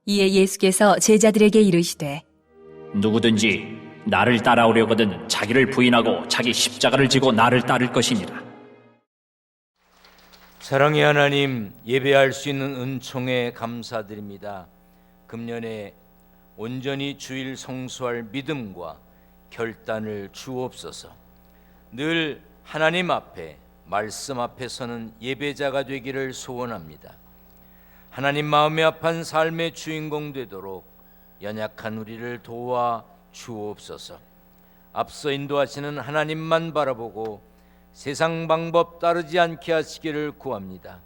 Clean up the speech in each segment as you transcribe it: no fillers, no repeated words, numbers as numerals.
이에 예수께서 제자들에게 이르시되 누구든지 나를 따라오려거든 자기를 부인하고 자기 십자가를 지고 나를 따를 것이니라. 사랑의 하나님, 예배할 수 있는 은총에 감사드립니다. 금년에 온전히 주일 성수할 믿음과 결단을 주옵소서. 늘 하나님 앞에, 말씀 앞에 서는 예배자가 되기를 소원합니다. 하나님 마음에 합한 삶의 주인공 되도록 연약한 우리를 도와 주옵소서. 앞서 인도하시는 하나님만 바라보고 세상 방법 따르지 않게 하시기를 구합니다.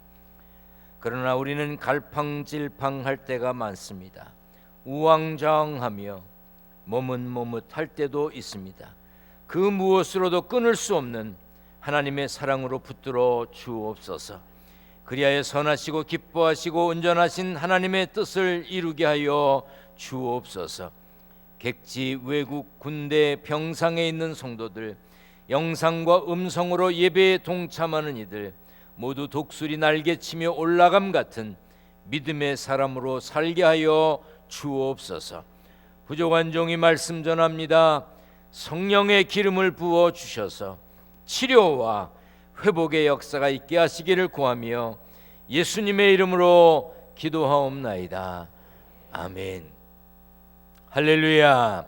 그러나 우리는 갈팡질팡할 때가 많습니다. 우왕좌왕하며 머뭇머뭇할 때도 있습니다. 그 무엇으로도 끊을 수 없는 하나님의 사랑으로 붙들어 주옵소서. 그리하여 선하시고 기뻐하시고 온전하신 하나님의 뜻을 이루게 하여 주옵소서. 객지, 외국, 군대, 병상에 있는 성도들, 영상과 음성으로 예배에 동참하는 이들 모두 독수리 날개치며 올라감 같은 믿음의 사람으로 살게 하여 주옵소서. 부족한 종이 말씀 전합니다. 성령의 기름을 부어 주셔서 치료와 회복의 역사가 있게 하시기를 구하며 예수님의 이름으로 기도하옵나이다. 아멘. 할렐루야.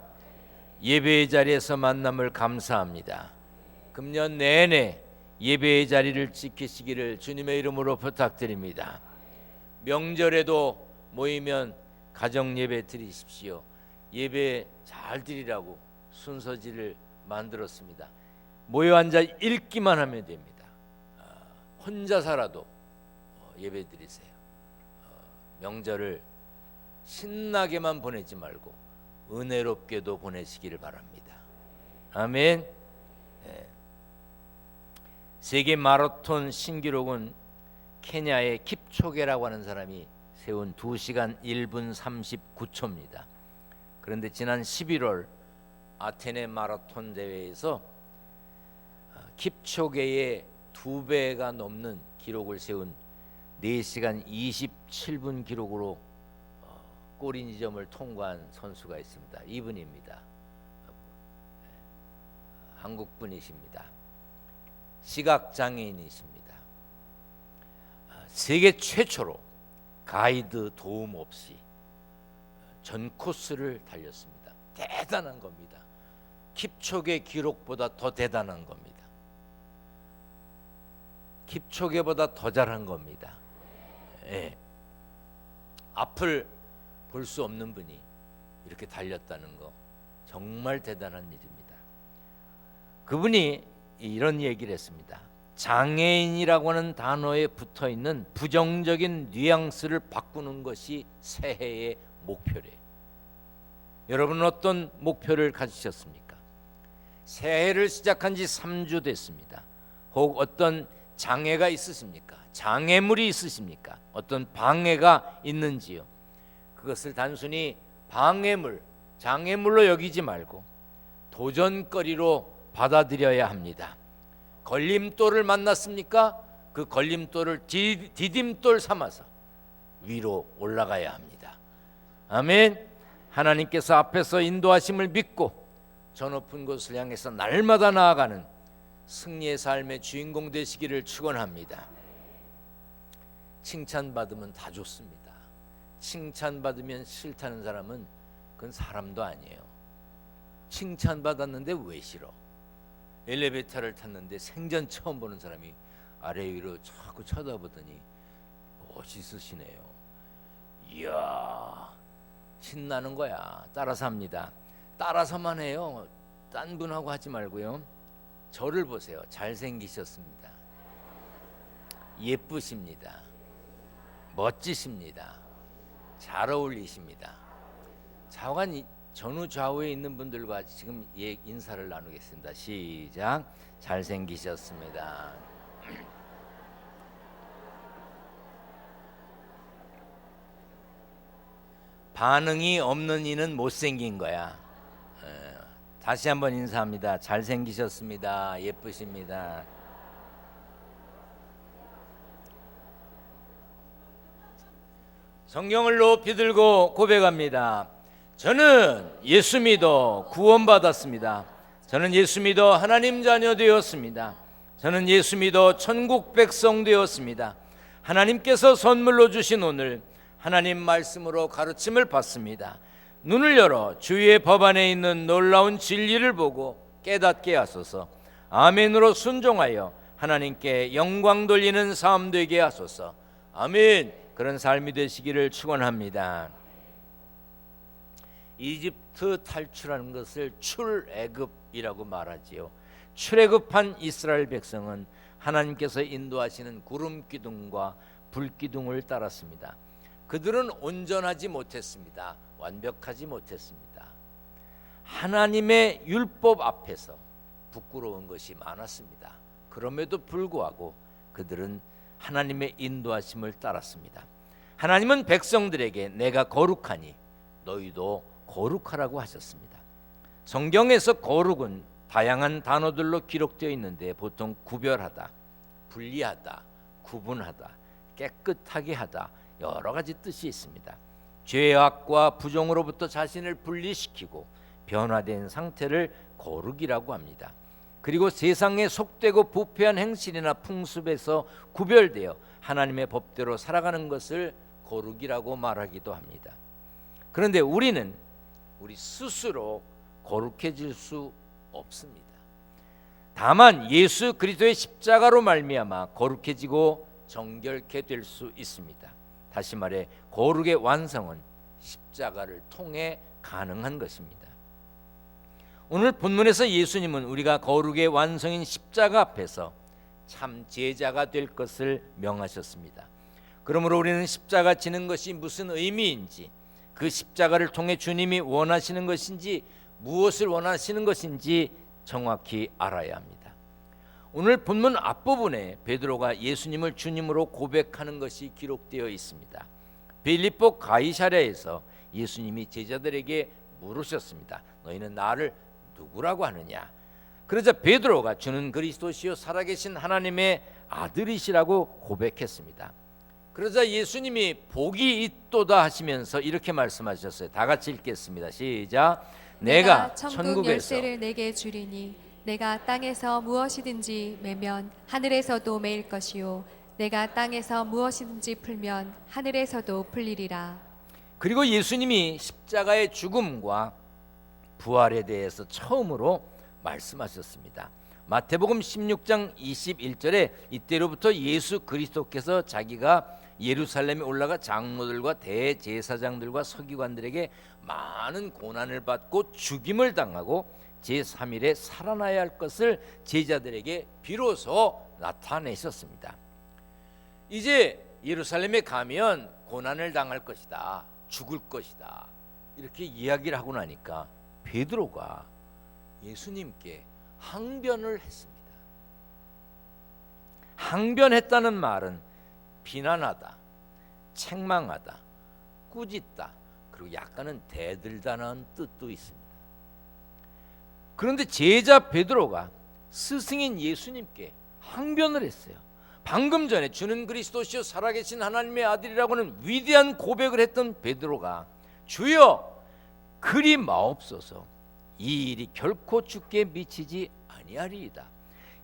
예배의 자리에서 만남을 감사합니다. 금년 내내 예배의 자리를 지키시기를 주님의 이름으로 부탁드립니다. 명절에도 모이면 가정 예배 드리십시오. 예배 잘 드리라고 순서지를 만들었습니다. 모여 앉아 읽기만 하면 됩니다. 혼자 살아도 예배 드리세요. 명절을 신나게만 보내지 말고 은혜롭게도 보내시기를 바랍니다. 아멘. 네. 세계 마라톤 신기록은 케냐의 킵초게라고 하는 사람이 세운 2시간 1분 39초입니다. 그런데 지난 11월 아테네 마라톤 대회에서 킵초게의 2배가 넘는 기록을 세운 4시간 27분 기록으로 골인 지점을 통과한 선수가 있습니다. 이분입니다. 한국 분이십니다. 시각장애인이십니다. 세계 최초로 가이드 도움 없이 전 코스를 달렸습니다. 대단한 겁니다. 킵초게 기록보다 더 대단한 겁니다. 킵초게보다 더 잘한 겁니다. 예. 앞을 볼 수 없는 분이 이렇게 달렸다는 거 정말 대단한 일입니다. 그분이 이런 얘기를 했습니다. 장애인이라고 하는 단어에 붙어있는 부정적인 뉘앙스를 바꾸는 것이 새해의 목표래요. 여러분은 어떤 목표를 가지셨습니까? 새해를 시작한 지 3주 됐습니다. 혹 어떤 장애가 있으십니까? 장애물이 있으십니까? 어떤 방해가 있는지요? 그것을 단순히 방해물, 장애물로 여기지 말고 도전거리로 받아들여야 합니다. 걸림돌을 만났습니까? 그 걸림돌을 디딤돌 삼아서 위로 올라가야 합니다. 아멘. 하나님께서 앞에서 인도하심을 믿고 저 높은 곳을 향해서 날마다 나아가는 승리의 삶의 주인공 되시기를 축원합니다. 칭찬받으면 다 좋습니다. 칭찬받으면 싫다는 사람은 그건 사람도 아니에요. 칭찬받았는데 왜 싫어? 엘리베이터를 탔는데 생전 처음 보는 사람이 아래 위로 자꾸 쳐다보더니 멋있으시네요. 이야, 신나는 거야. 따라서 합니다. 따라서만 해요. 딴 분하고 하지 말고요. 저를 보세요. 잘생기셨습니다. 예쁘십니다. 멋지십니다. 잘 어울리십니다. 좌우간 전후 좌우에 있는 분들과 지금 인사를 나누겠습니다. 시작. 잘생기셨습니다. 반응이 없는 이는 못생긴 거야. 다시 한번 인사합니다. 잘생기셨습니다. 예쁘십니다. 성경을 높이 들고 고백합니다. 저는 예수 믿어 구원받았습니다. 저는 예수 믿어 하나님 자녀 되었습니다. 저는 예수 믿어 천국 백성 되었습니다. 하나님께서 선물로 주신 오늘 하나님 말씀으로 가르침을 받습니다. 눈을 열어 주의 법 안에 있는 놀라운 진리를 보고 깨닫게 하소서. 아멘으로 순종하여 하나님께 영광 돌리는 삶 되게 하소서. 아멘. 그런 삶이 되시기를 축원합니다. 이집트 탈출하는 것을 출애굽이라고 말하지요. 출애굽한 이스라엘 백성은 하나님께서 인도하시는 구름 기둥과 불 기둥을 따랐습니다. 그들은 온전하지 못했습니다. 완벽하지 못했습니다. 하나님의 율법 앞에서 부끄러운 것이 많았습니다. 그럼에도 불구하고 그들은 하나님의 인도하심을 따랐습니다. 하나님은 백성들에게 내가 거룩하니 너희도 거룩하라고 하셨습니다. 성경에서 거룩은 다양한 단어들로 기록되어 있는데 보통 구별하다, 분리하다, 구분하다, 깨끗하게 하다 여러 가지 뜻이 있습니다. 죄악과 부정으로부터 자신을 분리시키고 변화된 상태를 거룩이라고 합니다. 그리고 세상에 속되고 부패한 행실이나 풍습에서 구별되어 하나님의 법대로 살아가는 것을 거룩이라고 말하기도 합니다. 그런데 우리는 우리 스스로 거룩해질 수 없습니다. 다만 예수 그리스도의 십자가로 말미암아 거룩해지고 정결케 될 수 있습니다. 다시 말해 거룩의 완성은 십자가를 통해 가능한 것입니다. 오늘 본문에서 예수님은 우리가 거룩의 완성인 십자가 앞에서 참 제자가 될 것을 명하셨습니다. 그러므로 우리는 십자가 지는 것이 무슨 의미인지, 그 십자가를 통해 주님이 원하시는 것인지, 무엇을 원하시는 것인지 정확히 알아야 합니다. 오늘 본문 앞부분에 베드로가 예수님을 주님으로 고백하는 것이 기록되어 있습니다. 빌립보 가이사랴에서 예수님이 제자들에게 물으셨습니다. 너희는 나를 누구라고 하느냐? 그러자 베드로가 주는 그리스도시요 살아계신 하나님의 아들이시라고 고백했습니다. 그러자 예수님이 복이 있도다 하시면서 이렇게 말씀하셨어요. 다 같이 읽겠습니다. 시작. 내가 천국 열쇠를 내게 주리니 내가 땅에서 무엇이든지 매면 하늘에서도 매일 것이요 내가 땅에서 무엇이든지 풀면 하늘에서도 풀리리라. 그리고 예수님이 십자가의 죽음과 부활에 대해서 처음으로 말씀하셨습니다. 마태복음 16장 21절에 이때로부터 예수 그리스도께서 자기가 예루살렘에 올라가 장로들과 대제사장들과 서기관들에게 많은 고난을 받고 죽임을 당하고 제3일에 살아나야 할 것을 제자들에게 비로소 나타내셨습니다. 이제 예루살렘에 가면 고난을 당할 것이다, 죽을 것이다, 이렇게 이야기를 하고 나니까 베드로가 예수님께 항변을 했습니다. 항변했다는 말은 비난하다, 책망하다, 꾸짖다, 그리고 약간은 대들다는 뜻도 있습니다. 그런데 제자 베드로가 스승인 예수님께 항변을 했어요. 방금 전에 주는 그리스도시요 살아계신 하나님의 아들이라고는 위대한 고백을 했던 베드로가 주여 그리 마옵소서, 이 일이 결코 주께 미치지 아니하리이다.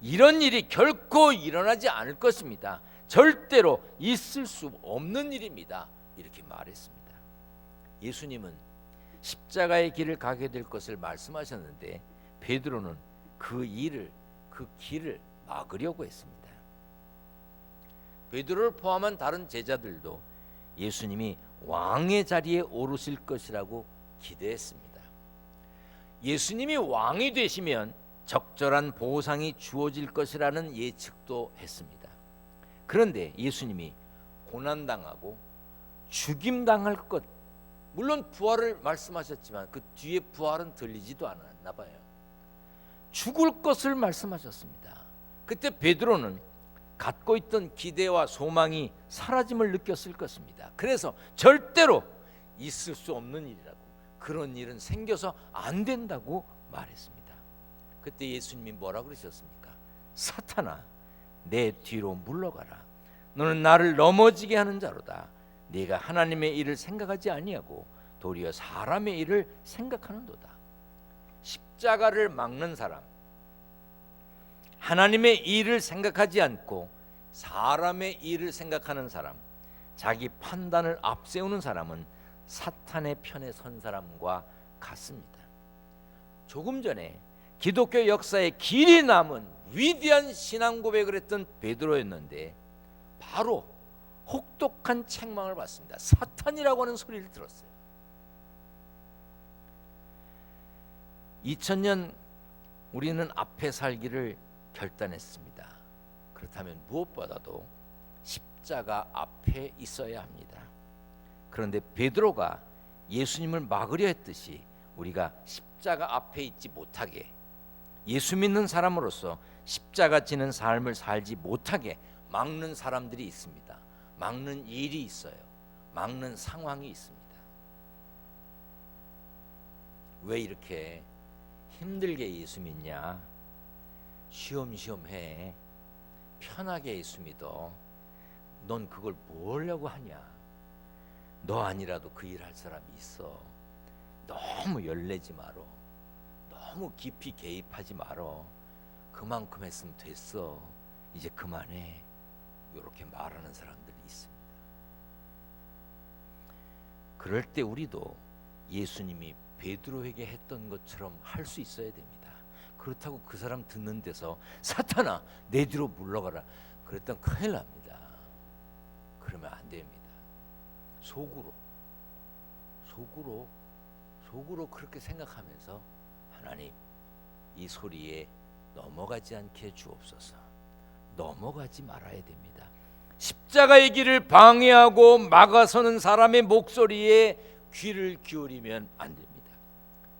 이런 일이 결코 일어나지 않을 것입니다. 절대로 있을 수 없는 일입니다. 이렇게 말했습니다. 예수님은 십자가의 길을 가게 될 것을 말씀하셨는데 베드로는 그 길을 막으려고 했습니다. 베드로를 포함한 다른 제자들도 예수님이 왕의 자리에 오르실 것이라고 기대했습니다. 예수님이 왕이 되시면 적절한 보상이 주어질 것이라는 예측도 했습니다. 그런데 예수님이 고난당하고 죽임당할 것, 물론 부활을 말씀하셨지만 그 뒤에 부활은 들리지도 않았나 봐요. 죽을 것을 말씀하셨습니다. 그때 베드로는 갖고 있던 기대와 소망이 사라짐을 느꼈을 것입니다. 그래서 절대로 있을 수 없는 일이라고, 그런 일은 생겨서 안 된다고 말했습니다. 그때 예수님이 뭐라 그러셨습니까? 사탄아, 내 뒤로 물러가라. 너는 나를 넘어지게 하는 자로다. 네가 하나님의 일을 생각하지 아니하고 도리어 사람의 일을 생각하는도다. 십자가를 막는 사람, 하나님의 일을 생각하지 않고 사람의 일을 생각하는 사람, 자기 판단을 앞세우는 사람은 사탄의 편에 선 사람과 같습니다. 조금 전에 기독교 역사에 길이 남은 위대한 신앙 고백을 했던 베드로였는데 바로 혹독한 책망을 받습니다. 사탄이라고 하는 소리를 들었어요. 2000년 우리는 앞에 살기를 결단했습니다. 그렇다면 무엇보다도 십자가 앞에 있어야 합니다. 그런데 베드로가 예수님을 막으려 했듯이 우리가 십자가 앞에 있지 못하게, 예수 믿는 사람으로서 십자가 지는 삶을 살지 못하게 막는 사람들이 있습니다. 막는 일이 있어요. 막는 상황이 있습니다. 왜 이렇게 힘들게 예수 믿냐? 쉬엄쉬엄 해. 편하게 예수 믿어. 넌 그걸 뭐려고 하냐? 너 아니라도 그 일 할 사람이 있어. 너무 열내지 마라. 너무 깊이 개입하지 마라. 그만큼 했으면 됐어. 이제 그만해. 이렇게 말하는 사람들이 있습니다. 그럴 때 우리도 예수님이 베드로에게 했던 것처럼 할 수 있어야 됩니다. 그렇다고 그 사람 듣는 데서 사탄아 내 뒤로 물러가라 그랬던 큰일 납니다. 그러면 안 됩니다. 속으로 그렇게 생각하면서 하나님 이 소리에 넘어가지 않게 주옵소서. 넘어가지 말아야 됩니다. 십자가의 길을 방해하고 막아서는 사람의 목소리에 귀를 기울이면 안 됩니다.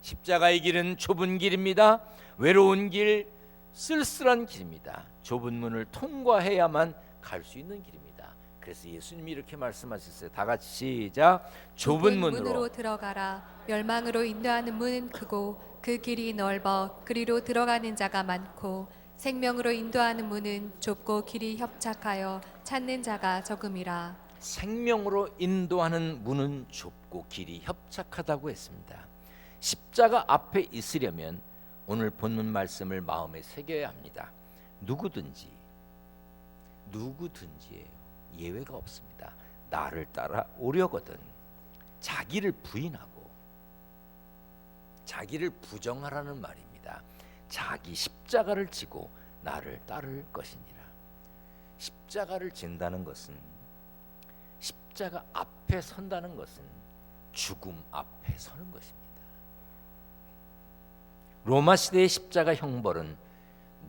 십자가의 길은 좁은 길입니다. 외로운 길, 쓸쓸한 길입니다. 좁은 문을 통과해야만 갈 수 있는 길입니다. 그래서 예수님이 이렇게 말씀하셨어요. 다 같이 시작. 좁은 문으로 들어가라. 멸망으로 인도하는 문은 크고 그 길이 넓어 그리로 들어가는 자가 많고 생명으로 인도하는 문은 좁고 길이 협착하여 찾는 자가 적음이라. 생명으로 인도하는 문은 좁고 길이 협착하다고 했습니다. 십자가 앞에 있으려면 오늘 본문 말씀을 마음에 새겨야 합니다. 누구든지예요. 예외가 없습니다. 나를 따라 오려거든 자기를 부인하고 자기를 부정하라는 말입니다. 자기 십자가를 지고 나를 따를 것이니라. 십자가를 진다는 것은, 십자가 앞에 선다는 것은 죽음 앞에 서는 것입니다. 로마 시대의 십자가 형벌은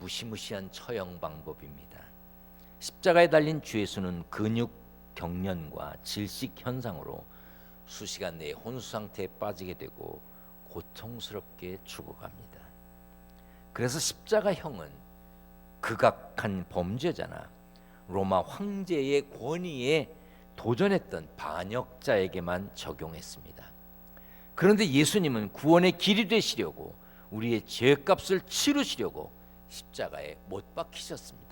무시무시한 처형 방법입니다. 십자가에 달린 주 예수는 근육 경련과 질식 현상으로 수시간 내에 혼수 상태에 빠지게 되고 고통스럽게 죽어갑니다. 그래서 십자가형은 극악한 범죄자나 로마 황제의 권위에 도전했던 반역자에게만 적용했습니다. 그런데 예수님은 구원의 길이 되시려고 우리의 죄값을 치르시려고 십자가에 못 박히셨습니다.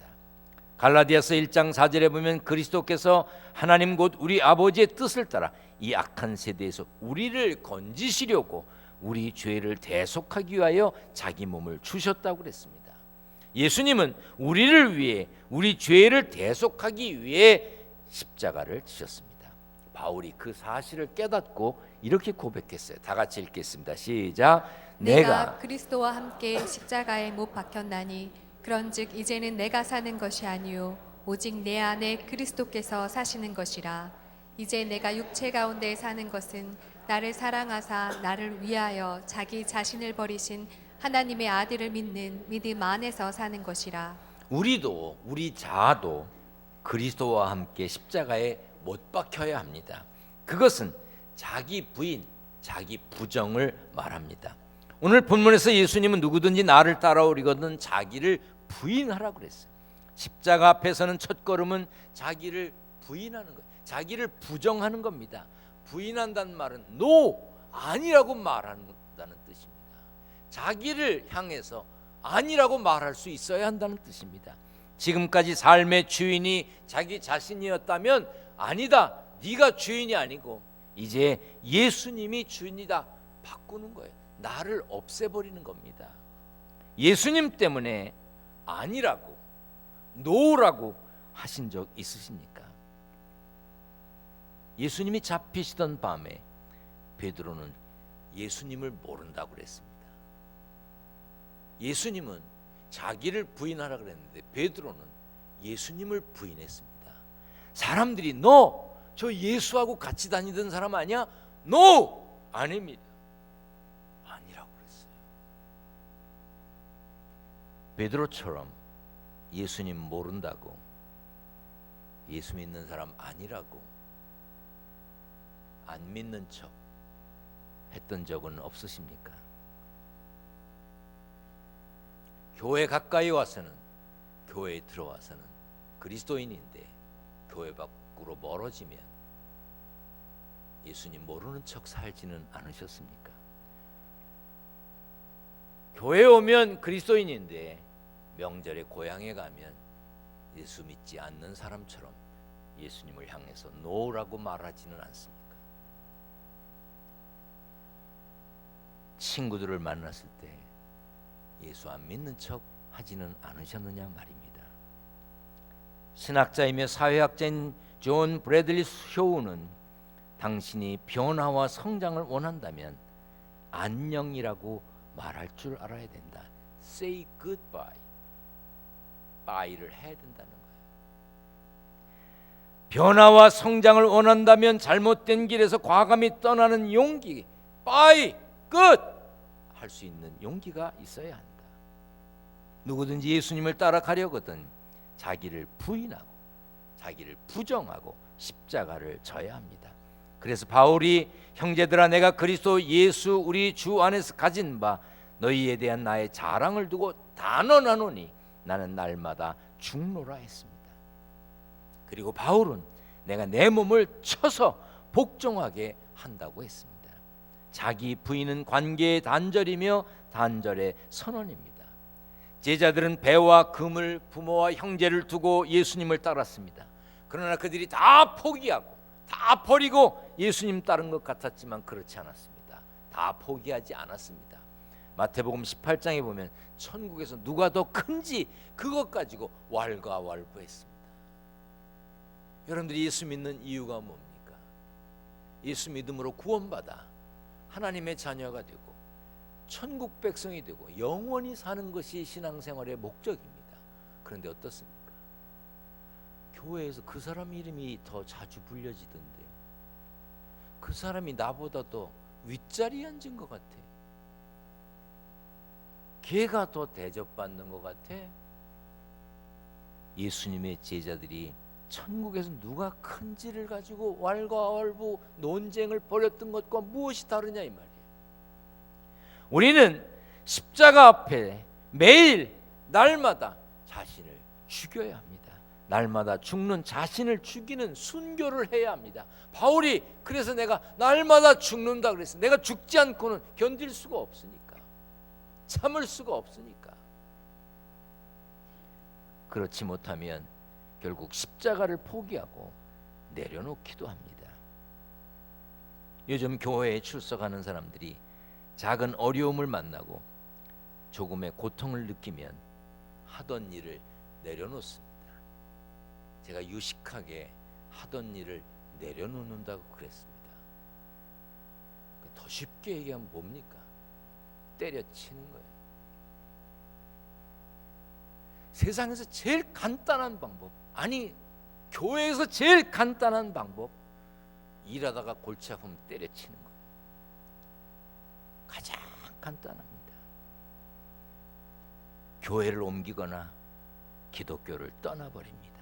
갈라디아서 1장 4절에 보면 그리스도께서 하나님 곧 우리 아버지의 뜻을 따라 이 악한 세대에서 우리를 건지시려고 우리 죄를 대속하기 위하여 자기 몸을 주셨다고 그랬습니다. 예수님은 우리를 위해, 우리 죄를 대속하기 위해 십자가를 지셨습니다. 바울이 그 사실을 깨닫고 이렇게 고백했어요. 다 같이 읽겠습니다. 시작. 내가 그리스도와 함께 십자가에 못 박혔나니 그런즉 이제는 내가 사는 것이 아니요 오직 내 안에 그리스도께서 사시는 것이라. 이제 내가 육체 가운데 사는 것은 나를 사랑하사 나를 위하여 자기 자신을 버리신 하나님의 아들을 믿는 믿음 안에서 사는 것이라. 우리도, 우리 자아도 그리스도와 함께 십자가에 못 박혀야 합니다. 그것은 자기 부인, 자기 부정을 말합니다. 오늘 본문에서 예수님은 누구든지 나를 따라오리거든 자기를 부인하라고 그랬어요. 십자가 앞에서는 첫 걸음은 자기를 부인하는 거예요. 자기를 부정하는 겁니다. 부인한다는 말은 no, 아니라고 말한다는 뜻입니다. 자기를 향해서 아니라고 말할 수 있어야 한다는 뜻입니다. 지금까지 삶의 주인이 자기 자신이었다면 아니다, 네가 주인이 아니고 이제 예수님이 주인이다 바꾸는 거예요. 나를 없애버리는 겁니다. 예수님 때문에 아니라고 노라고 하신 적 있으십니까? 예수님이 잡히시던 밤에 베드로는 예수님을 모른다고 그랬습니다. 예수님은 자기를 부인하라 그랬는데 베드로는 예수님을 부인했습니다. 사람들이 너 저 예수하고 같이 다니던 사람 아니야? No! 아닙니다. 아니라고 그랬어요. 베드로처럼 예수님 모른다고, 예수 믿는 사람 아니라고 안 믿는 척 했던 적은 없으십니까? 교회 가까이 와서는, 교회에 들어와서는 그리스도인인데 교회 밖으로 멀어지면 예수님 모르는 척 살지는 않으셨습니까? 교회에 오면 그리스도인인데 명절에 고향에 가면 예수 믿지 않는 사람처럼 예수님을 향해서 노라고 말하지는 않습니까? 친구들을 만났을 때 예수 안 믿는 척 하지는 않으셨느냐 말입니다. 신학자이며 사회학자인 존 브래들리 쇼우는 당신이 변화와 성장을 원한다면 안녕이라고 말할 줄 알아야 된다. Say goodbye. bye를 해야 된다는 거예요. 변화와 성장을 원한다면 잘못된 길에서 과감히 떠나는 용기, bye, 끝! 할 수 있는 용기가 있어야 한다. 누구든지 예수님을 따라가려거든 자기를 부인하고 자기를 부정하고 십자가를 져야 합니다. 그래서 바울이 형제들아 내가 그리스도 예수 우리 주 안에서 가진 바 너희에 대한 나의 자랑을 두고 단언하노니 나는 날마다 죽노라 했습니다. 그리고 바울은 내가 내 몸을 쳐서 복종하게 한다고 했습니다. 자기 부인은 관계의 단절이며 단절의 선언입니다. 제자들은 배와 금을 부모와 형제를 두고 예수님을 따랐습니다. 그러나 그들이 다 포기하고 다 버리고 예수님 따른 것 같았지만 그렇지 않았습니다. 다 포기하지 않았습니다. 마태복음 18장에 보면 천국에서 누가 더 큰지 그것 가지고 왈가왈부했습니다. 여러분들이 예수 믿는 이유가 뭡니까? 예수 믿음으로 구원받아 하나님의 자녀가 되고 천국 백성이 되고 영원히 사는 것이 신앙생활의 목적입니다. 그런데 어떻습니까? 교회에서 그 사람 이름이 더 자주 불려지던데 그 사람이 나보다 더 윗자리에 앉은 것 같아. 걔가 더 대접받는 것 같아. 예수님의 제자들이 천국에서 누가 큰지를 가지고 왈가왈부 논쟁을 벌였던 것과 무엇이 다르냐 이 말이에요. 우리는 십자가 앞에 매일 날마다 자신을 죽여야 합니다. 날마다 죽는 자신을 죽이는 순교를 해야 합니다. 바울이 그래서 내가 날마다 죽는다 그랬어요. 내가 죽지 않고는 견딜 수가 없으니까, 참을 수가 없으니까. 그렇지 못하면 결국 십자가를 포기하고 내려놓기도 합니다. 요즘 교회에 출석하는 사람들이 작은 어려움을 만나고 조금의 고통을 느끼면 하던 일을 내려놓습니다. 제가 유식하게 하던 일을 내려놓는다고 그랬습니다. 더 쉽게 얘기하면 뭡니까? 때려치는 거예요. 세상에서 제일 간단한 방법, 아니 교회에서 제일 간단한 방법, 일하다가 골치 아프면 때려치는 거예요. 가장 간단합니다. 교회를 옮기거나 기독교를 떠나버립니다.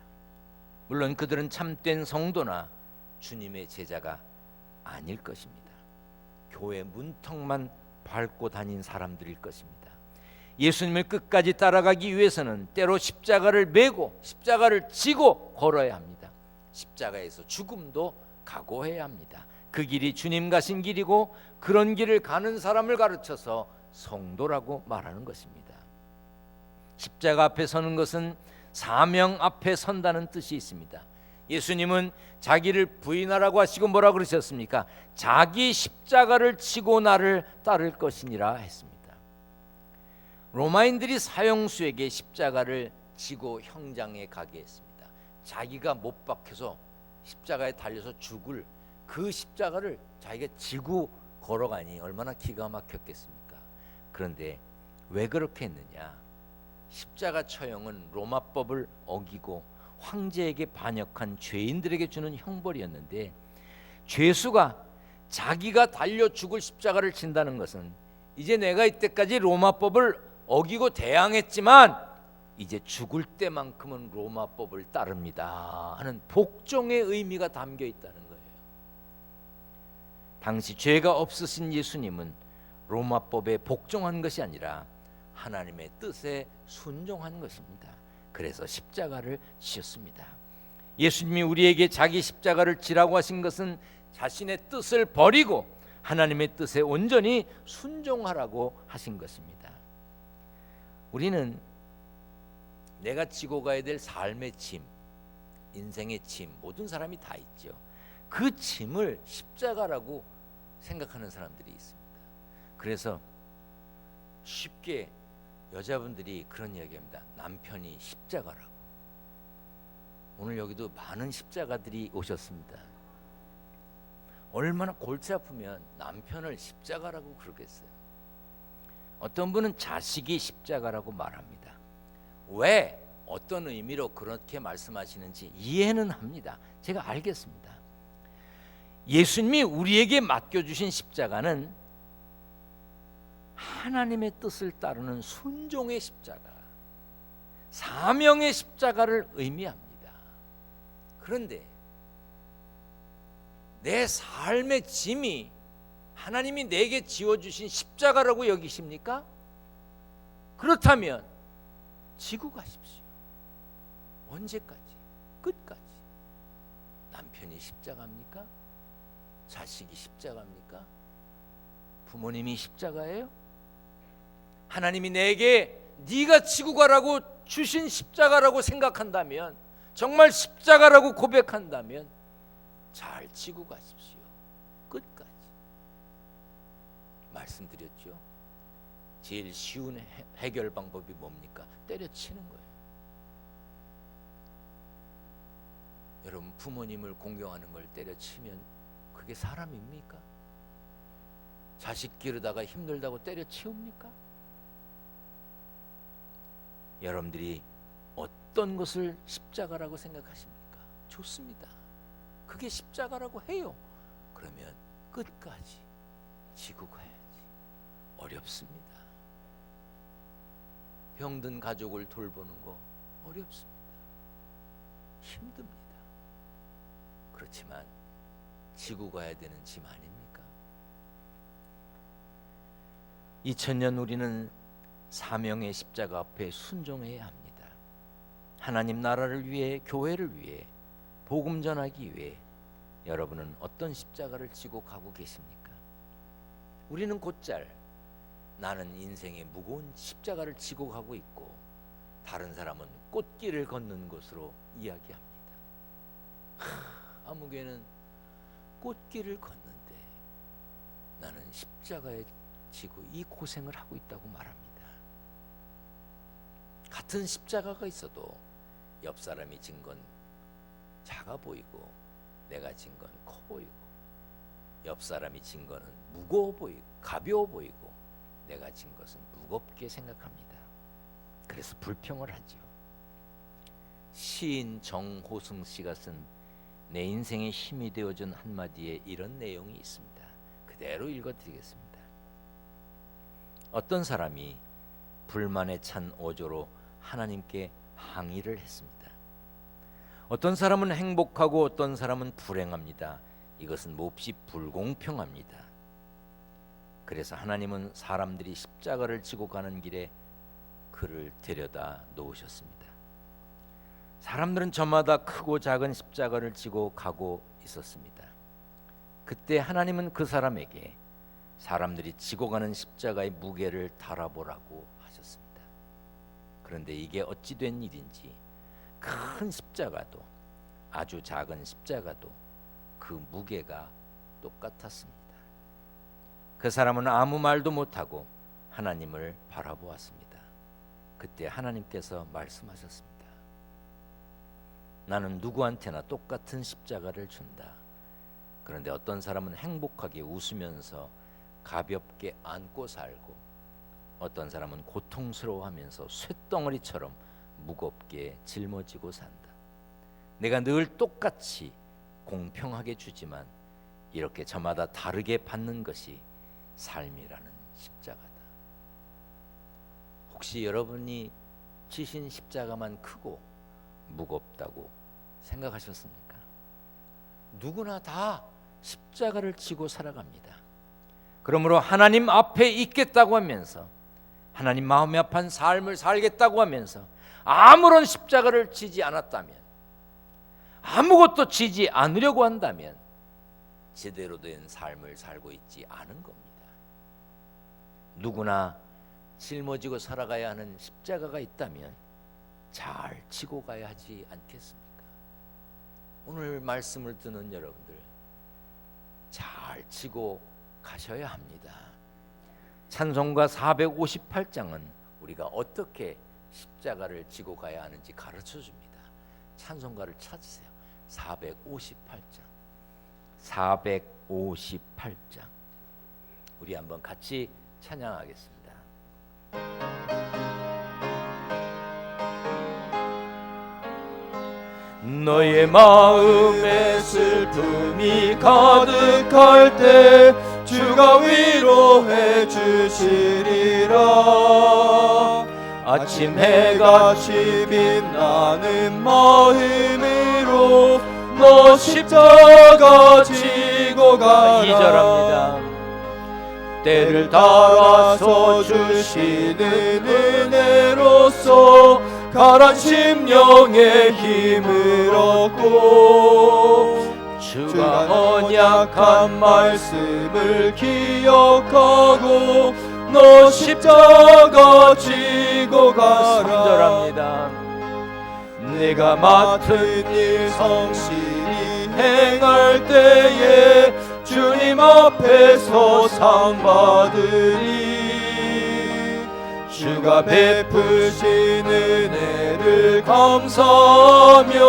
물론 그들은 참된 성도나 주님의 제자가 아닐 것입니다. 교회 문턱만 밟고 다닌 사람들일 것입니다. 예수님을 끝까지 따라가기 위해서는 때로 십자가를 메고 십자가를 지고 걸어야 합니다. 십자가에서 죽음도 각오해야 합니다. 그 길이 주님 가신 길이고 그런 길을 가는 사람을 가르쳐서 성도라고 말하는 것입니다. 십자가 앞에 서는 것은 사명 앞에 선다는 뜻이 있습니다. 예수님은 자기를 부인하라고 하시고 뭐라 그러셨습니까? 자기 십자가를 치고 나를 따를 것이니라 했습니다. 로마인들이 사형수에게 십자가를 지고 형장에 가게 했습니다. 자기가 못 박혀서 십자가에 달려서 죽을 그 십자가를 자기가 지고 걸어가니 얼마나 기가 막혔겠습니까? 그런데 왜 그렇게 했느냐? 십자가 처형은 로마법을 어기고 황제에게 반역한 죄인들에게 주는 형벌이었는데, 죄수가 자기가 달려 죽을 십자가를 진다는 것은 이제 내가 이때까지 로마법을 어기고 대항했지만 이제 죽을 때만큼은 로마법을 따릅니다 하는 복종의 의미가 담겨 있다는 거예요. 당시 죄가 없으신 예수님은 로마법에 복종한 것이 아니라 하나님의 뜻에 순종한 것입니다. 그래서 십자가를 지셨습니다. 예수님이 우리에게 자기 십자가를 지라고 하신 것은 자신의 뜻을 버리고 하나님의 뜻에 온전히 순종하라고 하신 것입니다. 우리는 내가 지고 가야 될 삶의 짐, 인생의 짐, 모든 사람이 다 있죠. 그 짐을 십자가라고 생각하는 사람들이 있습니다. 그래서 쉽게 여자분들이 그런 이야기합니다. 남편이 십자가라고. 오늘 여기도 많은 십자가들이 오셨습니다. 얼마나 골치 아프면 남편을 십자가라고 그러겠어요. 어떤 분은 자식이 십자가라고 말합니다. 왜? 어떤 의미로 그렇게 말씀하시는지 이해는 합니다. 제가 알겠습니다. 예수님이 우리에게 맡겨주신 십자가는 하나님의 뜻을 따르는 순종의 십자가, 사명의 십자가를 의미합니다. 그런데 내 삶의 짐이 하나님이 내게 지어주신 십자가라고 여기십니까? 그렇다면 지고 가십시오. 언제까지? 끝까지. 남편이 십자가입니까? 자식이 십자가입니까? 부모님이 십자가예요? 하나님이 내게 네가 지고 가라고 주신 십자가라고 생각한다면, 정말 십자가라고 고백한다면 잘 지고 가십시오. 끝까지. 말씀드렸죠. 제일 쉬운 해결 방법이 뭡니까? 때려치는 거예요. 여러분, 부모님을 공경하는 걸 때려치면 그게 사람입니까? 자식 기르다가 힘들다고 때려치웁니까? 여러분들이 어떤 것을 십자가라고 생각하십니까? 좋습니다. 그게 십자가라고 해요. 그러면 끝까지 지고 가야지. 어렵습니다. 병든 가족을 돌보는 거 어렵습니다. 힘듭니다. 그렇지만 지고 가야 되는 짐 아닙니까? 2000년 우리는 사명의 십자가 앞에 순종해야 합니다. 하나님 나라를 위해, 교회를 위해, 복음 전하기 위해 여러분은 어떤 십자가를 지고 가고 계십니까? 우리는 곧잘 나는 인생의 무거운 십자가를 지고 가고 있고, 다른 사람은 꽃길을 걷는 것으로 이야기합니다. 아무개는 꽃길을 걷는데 나는 십자가에 지고 이 고생을 하고 있다고 말합니다. 같은 십자가가 있어도 옆 사람이 진 건 작아 보이고 내가 진 건 커 보이고, 옆 사람이 진 거는 무거워 보이고 가벼워 보이고 내가 진 것은 무겁게 생각합니다. 그래서 불평을 하죠. 시인 정호승 씨가 쓴 내 인생의 힘이 되어준 한마디에 이런 내용이 있습니다. 그대로 읽어드리겠습니다. 어떤 사람이 불만에 찬 어조로 하나님께 항의를 했습니다. 어떤 사람은 행복하고 어떤 사람은 불행합니다. 이것은 몹시 불공평합니다. 그래서 하나님은 사람들이 십자가를 지고 가는 길에 그를 데려다 놓으셨습니다. 사람들은 저마다 크고 작은 십자가를 지고 가고 있었습니다. 그때 하나님은 그 사람에게 사람들이 지고 가는 십자가의 무게를 달아보라고 하셨습니다. 그런데 이게 어찌 된 일인지 큰 십자가도 아주 작은 십자가도 그 무게가 똑같았습니다. 그 사람은 아무 말도 못하고 하나님을 바라보았습니다. 그때 하나님께서 말씀하셨습니다. 나는 누구한테나 똑같은 십자가를 준다. 그런데 어떤 사람은 행복하게 웃으면서 가볍게 안고 살고, 어떤 사람은 고통스러워하면서 쇳덩어리처럼 무겁게 짊어지고 산다. 내가 늘 똑같이 공평하게 주지만 이렇게 저마다 다르게 받는 것이 삶이라는 십자가다. 혹시 여러분이 지신 십자가만 크고 무겁다고 생각하셨습니까? 누구나 다 십자가를 지고 살아갑니다. 그러므로 하나님 앞에 있겠다고 하면서, 하나님 마음이 아픈 삶을 살겠다고 하면서 아무런 십자가를 지지 않았다면, 아무것도 지지 않으려고 한다면 제대로 된 삶을 살고 있지 않은 겁니다. 누구나 짊어지고 살아가야 하는 십자가가 있다면 잘 지고 가야 하지 않겠습니까? 오늘 말씀을 듣는 여러분들, 잘 지고 가셔야 합니다. 찬송가 458장은 우리가 어떻게 십자가를 지고 가야 하는지 가르쳐 줍니다. 찬송가를 찾으세요. 458장. 우리 한번 같이 찬양하겠습니다. 너의 마음에 슬픔이 가득할 때 주가 위로해 주시리라. 아침 해같이 빛나는 마음으로 너 십자가 지고 가라. 2절합니다. 때를 따라서 주시는 은혜로서 가란 심령의 힘을 얻고 주가 언약한 말씀을 기억하고 너 십자가 지고 가라. 3절합니다. 내가 맡은 일 성실히 행할 때에 주님 앞에서 상 받으리. 주가 베푸신 은혜를 감사하며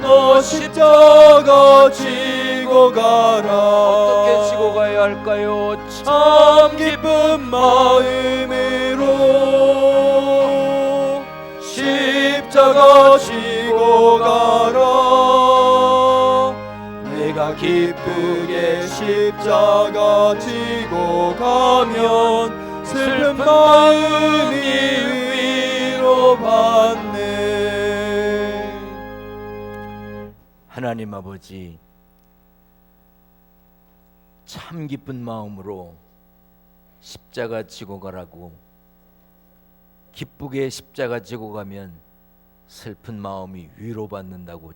너 십자가 지고 가라. 어떻게 지고 가야 할까요? 참 기쁜 마음으로 십자가 지고 가라. 내가 기쁘게 십자가 지고 가면 슬픈 마음이 위로받네. 하나님 아버지, 참 기쁜 마음으로 십자가 지고 가라고, 기쁘게 십자가 지고 가면 슬픈 마음이 위로받는다고